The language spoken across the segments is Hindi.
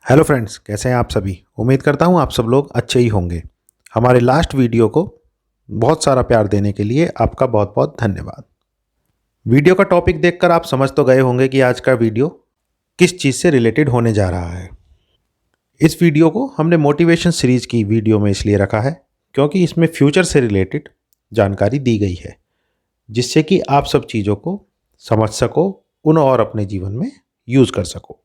हेलो फ्रेंड्स, कैसे हैं आप सभी। उम्मीद करता हूं आप सब लोग अच्छे ही होंगे। हमारे लास्ट वीडियो को बहुत सारा प्यार देने के लिए आपका बहुत बहुत धन्यवाद। वीडियो का टॉपिक देखकर आप समझ तो गए होंगे कि आज का वीडियो किस चीज़ से रिलेटेड होने जा रहा है। इस वीडियो को हमने मोटिवेशन सीरीज की वीडियो में इसलिए रखा है क्योंकि इसमें फ्यूचर से रिलेटेड जानकारी दी गई है, जिससे कि आप सब चीज़ों को समझ सको, उन्हें और अपने जीवन में यूज़ कर सको।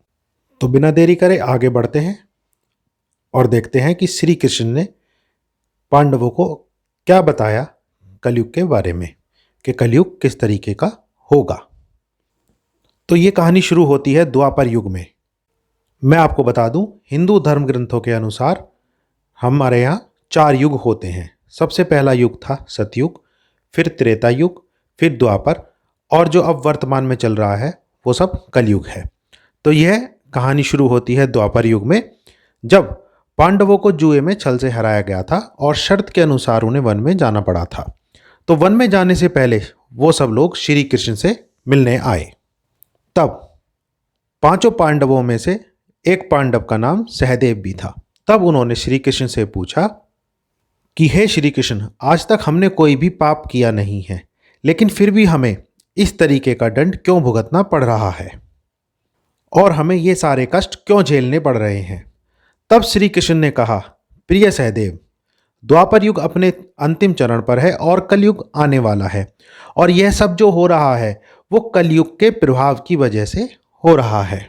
तो बिना देरी करे आगे बढ़ते हैं और देखते हैं कि श्री कृष्ण ने पांडवों को क्या बताया कलयुग के बारे में, कि कलयुग किस तरीके का होगा। तो ये कहानी शुरू होती है द्वापर युग में। मैं आपको बता दूं, हिंदू धर्म ग्रंथों के अनुसार हमारे यहाँ 4 युग होते हैं। सबसे पहला युग था सतयुग, फिर त्रेता युग, फिर द्वापर, और जो अब वर्तमान में चल रहा है वो सब कलयुग है। तो यह कहानी शुरू होती है द्वापर युग में, जब पांडवों को जुए में छल से हराया गया था और शर्त के अनुसार उन्हें वन में जाना पड़ा था। तो वन में जाने से पहले वो सब लोग श्री कृष्ण से मिलने आए। तब 5 पांडवों में से एक पांडव का नाम सहदेव भी था। तब उन्होंने श्री कृष्ण से पूछा कि हे श्री कृष्ण, आज तक हमने कोई भी पाप किया नहीं है, लेकिन फिर भी हमें इस तरीके का दंड क्यों भुगतना पड़ रहा है और हमें ये सारे कष्ट क्यों झेलने पड़ रहे हैं। तब श्री कृष्ण ने कहा, प्रिय सहदेव, द्वापर युग अपने अंतिम चरण पर है और कलयुग आने वाला है, और यह सब जो हो रहा है वो कलयुग के प्रभाव की वजह से हो रहा है।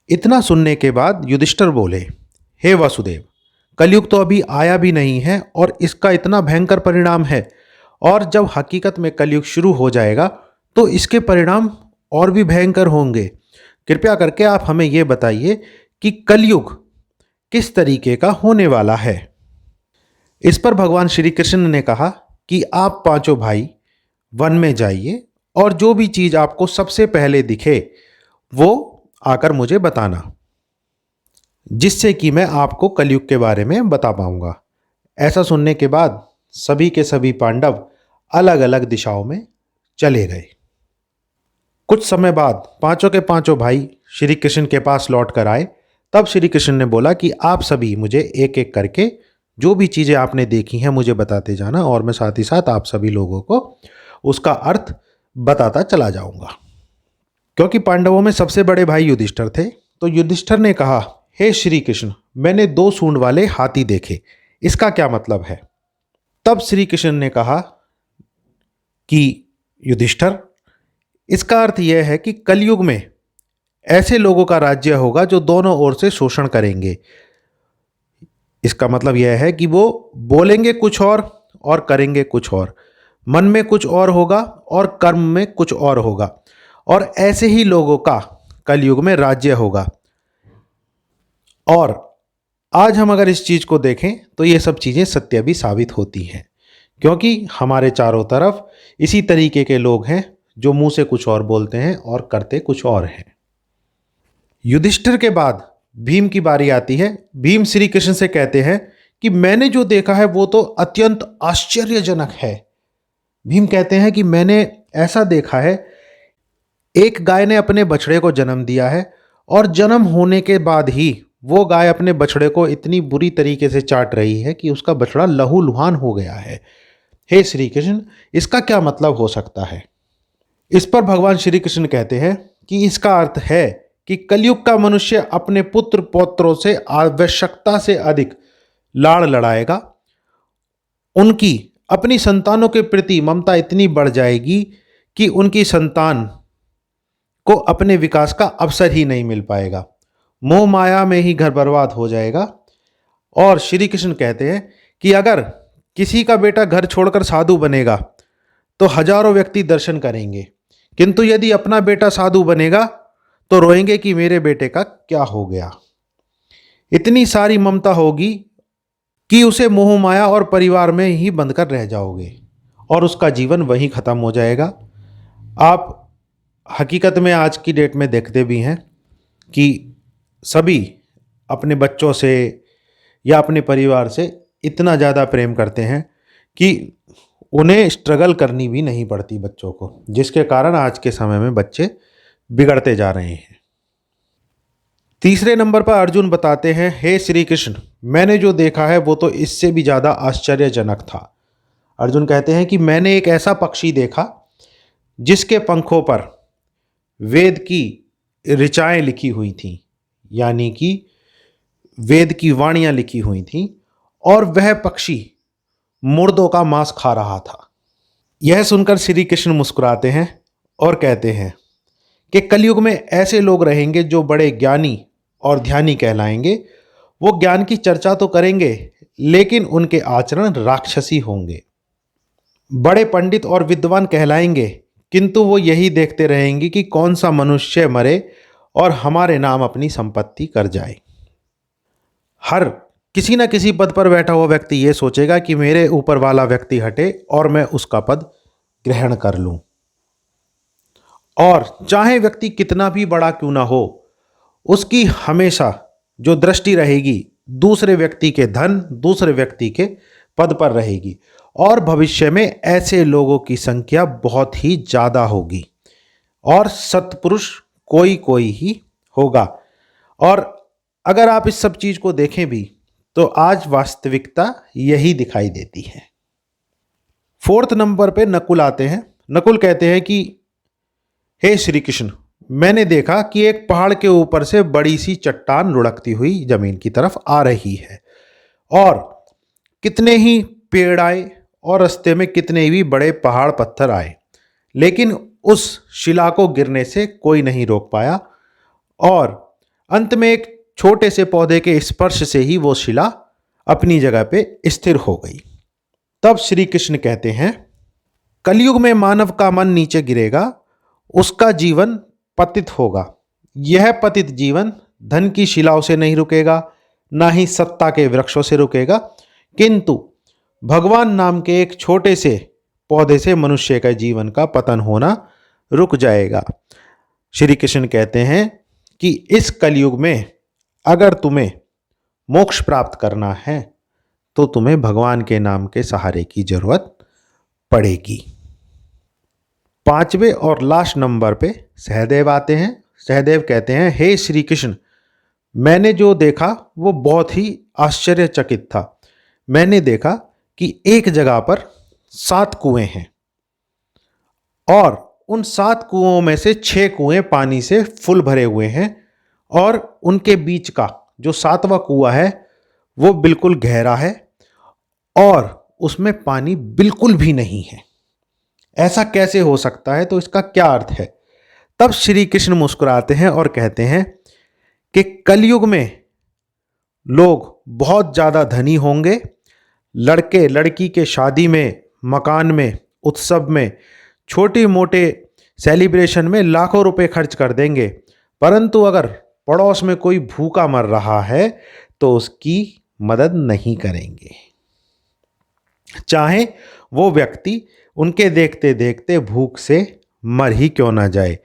इतना सुनने के बाद युधिष्ठिर बोले, हे वासुदेव, कलयुग तो अभी आया भी नहीं है और इसका इतना भयंकर परिणाम है, और जब हकीकत में कलयुग शुरू हो जाएगा तो इसके परिणाम और भी भयंकर होंगे। कृपया करके आप हमें यह बताइए कि कलयुग किस तरीके का होने वाला है। इस पर भगवान श्री कृष्ण ने कहा कि आप 5 भाई वन में जाइए और जो भी चीज़ आपको सबसे पहले दिखे वो आकर मुझे बताना, जिससे कि मैं आपको कलयुग के बारे में बता पाऊंगा। ऐसा सुनने के बाद सभी के सभी पांडव अलग अलग दिशाओं में चले गए। कुछ समय बाद 5 के 5 भाई श्री कृष्ण के पास लौट कर आए। तब श्री कृष्ण ने बोला कि आप सभी मुझे एक एक करके जो भी चीज़ें आपने देखी हैं मुझे बताते जाना, और मैं साथ ही साथ आप सभी लोगों को उसका अर्थ बताता चला जाऊंगा। क्योंकि पांडवों में सबसे बड़े भाई युधिष्ठिर थे, तो युधिष्ठिर ने कहा, हे श्री कृष्ण, मैंने 2 सूंड वाले हाथी देखे, इसका क्या मतलब है। तब श्री कृष्ण ने कहा कि युधिष्ठिर, इसका अर्थ यह है कि कलयुग में ऐसे लोगों का राज्य होगा जो दोनों ओर से शोषण करेंगे। इसका मतलब यह है कि वो बोलेंगे कुछ और करेंगे कुछ और, मन में कुछ और होगा और कर्म में कुछ और होगा, और ऐसे ही लोगों का कलयुग में राज्य होगा। और आज हम अगर इस चीज़ को देखें तो ये सब चीज़ें सत्य भी साबित होती हैं, क्योंकि हमारे चारों तरफ इसी तरीके के लोग हैं जो मुंह से कुछ और बोलते हैं और करते कुछ और हैं। युधिष्ठिर के बाद भीम की बारी आती है। भीम श्री कृष्ण से कहते हैं कि मैंने जो देखा है वो तो अत्यंत आश्चर्यजनक है। भीम कहते हैं कि मैंने ऐसा देखा है, एक गाय ने अपने बछड़े को जन्म दिया है और जन्म होने के बाद ही वो गाय अपने बछड़े को इतनी बुरी तरीके से चाट रही है कि उसका बछड़ा लहूलुहान हो गया है। हे श्री कृष्ण, इसका क्या मतलब हो सकता है। इस पर भगवान श्री कृष्ण कहते हैं कि इसका अर्थ है कि कलयुग का मनुष्य अपने पुत्र पौत्रों से आवश्यकता से अधिक लाड़ लड़ाएगा। उनकी अपनी संतानों के प्रति ममता इतनी बढ़ जाएगी कि उनकी संतान को अपने विकास का अवसर ही नहीं मिल पाएगा। मोह माया में ही घर बर्बाद हो जाएगा। और श्री कृष्ण कहते हैं कि अगर किसी का बेटा घर छोड़कर साधु बनेगा तो हजारों व्यक्ति दर्शन करेंगे, किंतु यदि अपना बेटा साधु बनेगा तो रोएंगे कि मेरे बेटे का क्या हो गया। इतनी सारी ममता होगी कि उसे मोह माया और परिवार में ही बंद कर रह जाओगे और उसका जीवन वहीं ख़त्म हो जाएगा। आप हकीकत में आज की डेट में देखते भी हैं कि सभी अपने बच्चों से या अपने परिवार से इतना ज़्यादा प्रेम करते हैं कि उन्हें स्ट्रगल करनी भी नहीं पड़ती बच्चों को, जिसके कारण आज के समय में बच्चे बिगड़ते जा रहे हैं। तीसरे नंबर पर अर्जुन बताते हैं, हे श्री कृष्ण, मैंने जो देखा है वो तो इससे भी ज़्यादा आश्चर्यजनक था। अर्जुन कहते हैं कि मैंने एक ऐसा पक्षी देखा जिसके पंखों पर वेद की ऋचाएँ लिखी हुई थीं, यानी कि वेद की वाणियाँ लिखी हुई थीं, और वह पक्षी मुर्दों का मांस खा रहा था। यह सुनकर श्री कृष्ण मुस्कुराते हैं और कहते हैं कि कलयुग में ऐसे लोग रहेंगे जो बड़े ज्ञानी और ध्यानी कहलाएंगे। वो ज्ञान की चर्चा तो करेंगे लेकिन उनके आचरण राक्षसी होंगे। बड़े पंडित और विद्वान कहलाएंगे किंतु वो यही देखते रहेंगे कि कौन सा मनुष्य मरे और हमारे नाम अपनी संपत्ति कर जाए। हर किसी न किसी पद पर बैठा हुआ व्यक्ति ये सोचेगा कि मेरे ऊपर वाला व्यक्ति हटे और मैं उसका पद ग्रहण कर लूं। और चाहे व्यक्ति कितना भी बड़ा क्यों ना हो, उसकी हमेशा जो दृष्टि रहेगी दूसरे व्यक्ति के धन, दूसरे व्यक्ति के पद पर रहेगी। और भविष्य में ऐसे लोगों की संख्या बहुत ही ज़्यादा होगी और सत्पुरुष कोई कोई ही होगा। और अगर आप इस सब चीज़ को देखें भी तो आज वास्तविकता यही दिखाई देती है। फोर्थ नंबर पे नकुल आते हैं। नकुल कहते हैं कि हे श्री कृष्ण, मैंने देखा कि एक पहाड़ के ऊपर से बड़ी सी चट्टान लुढ़कती हुई जमीन की तरफ आ रही है और कितने ही पेड़ आए और रास्ते में कितने भी बड़े पहाड़ पत्थर आए, लेकिन उस शिला को गिरने से कोई नहीं रोक पाया और अंत में एक छोटे से पौधे के स्पर्श से ही वो शिला अपनी जगह पे स्थिर हो गई। तब श्री कृष्ण कहते हैं, कलयुग में मानव का मन नीचे गिरेगा, उसका जीवन पतित होगा। यह पतित जीवन धन की शिलाओं से नहीं रुकेगा, ना ही सत्ता के वृक्षों से रुकेगा, किंतु भगवान नाम के एक छोटे से पौधे से मनुष्य का जीवन का पतन होना रुक जाएगा। श्री कृष्ण कहते हैं कि इस कलयुग में अगर तुम्हें मोक्ष प्राप्त करना है तो तुम्हें भगवान के नाम के सहारे की जरूरत पड़ेगी। पांचवें और लास्ट नंबर पे सहदेव आते हैं। सहदेव कहते हैं, हे श्री कृष्ण, मैंने जो देखा वो बहुत ही आश्चर्यचकित था। मैंने देखा कि एक जगह पर 7 कुएं हैं और उन 7 कुओं में से 6 कुएं पानी से फुल भरे हुए हैं और उनके बीच का जो 7वां कुआं है वो बिल्कुल गहरा है और उसमें पानी बिल्कुल भी नहीं है। ऐसा कैसे हो सकता है? तो इसका क्या अर्थ है? तब श्री कृष्ण मुस्कुराते हैं और कहते हैं कि कलयुग में लोग बहुत ज़्यादा धनी होंगे। लड़के लड़की के शादी में, मकान में, उत्सव में, छोटी मोटे सेलिब्रेशन में लाखों रुपए खर्च कर देंगे, परंतु अगर पड़ोस में कोई भूखा मर रहा है तो उसकी मदद नहीं करेंगे, चाहे वो व्यक्ति उनके देखते देखते भूख से मर ही क्यों ना जाए।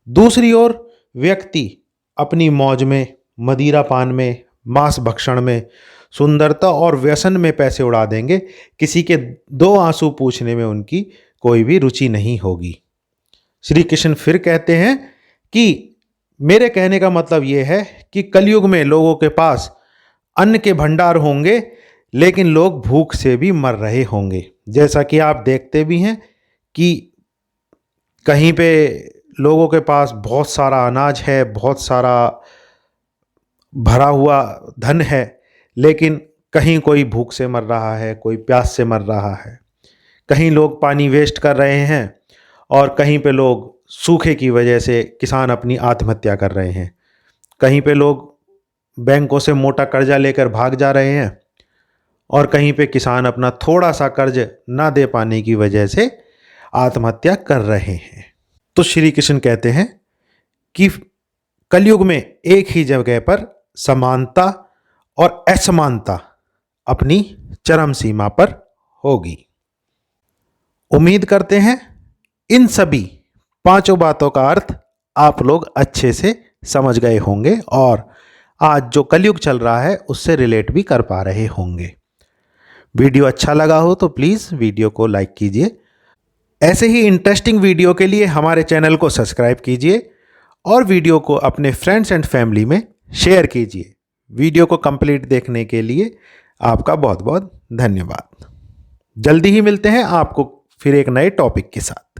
दूसरी ओर व्यक्ति अपनी मौज में, मदिरा पान में, मांस भक्षण में, सुंदरता और व्यसन में पैसे उड़ा देंगे। किसी के 2 आंसू पूछने में उनकी कोई भी रुचि नहीं होगी। श्री कृष्ण फिर कहते हैं कि मेरे कहने का मतलब ये है कि कलयुग में लोगों के पास अन्न के भंडार होंगे लेकिन लोग भूख से भी मर रहे होंगे। जैसा कि आप देखते भी हैं कि कहीं पे लोगों के पास बहुत सारा अनाज है, बहुत सारा भरा हुआ धन है, लेकिन कहीं कोई भूख से मर रहा है, कोई प्यास से मर रहा है। कहीं लोग पानी वेस्ट कर रहे हैं और कहीं पे लोग सूखे की वजह से किसान अपनी आत्महत्या कर रहे हैं। कहीं पे लोग बैंकों से मोटा कर्जा लेकर भाग जा रहे हैं और कहीं पे किसान अपना थोड़ा सा कर्ज ना दे पाने की वजह से आत्महत्या कर रहे हैं। तो श्री कृष्ण कहते हैं कि कलयुग में एक ही जगह पर समानता और असमानता अपनी चरम सीमा पर होगी। उम्मीद करते हैं इन सभी 5 बातों का अर्थ आप लोग अच्छे से समझ गए होंगे और आज जो कलयुग चल रहा है उससे रिलेट भी कर पा रहे होंगे। वीडियो अच्छा लगा हो तो प्लीज़ वीडियो को लाइक कीजिए। ऐसे ही इंटरेस्टिंग वीडियो के लिए हमारे चैनल को सब्सक्राइब कीजिए और वीडियो को अपने फ्रेंड्स एंड फैमिली में शेयर कीजिए। वीडियो को कंप्लीट देखने के लिए आपका बहुत बहुत धन्यवाद। जल्दी ही मिलते हैं आपको फिर एक नए टॉपिक के साथ।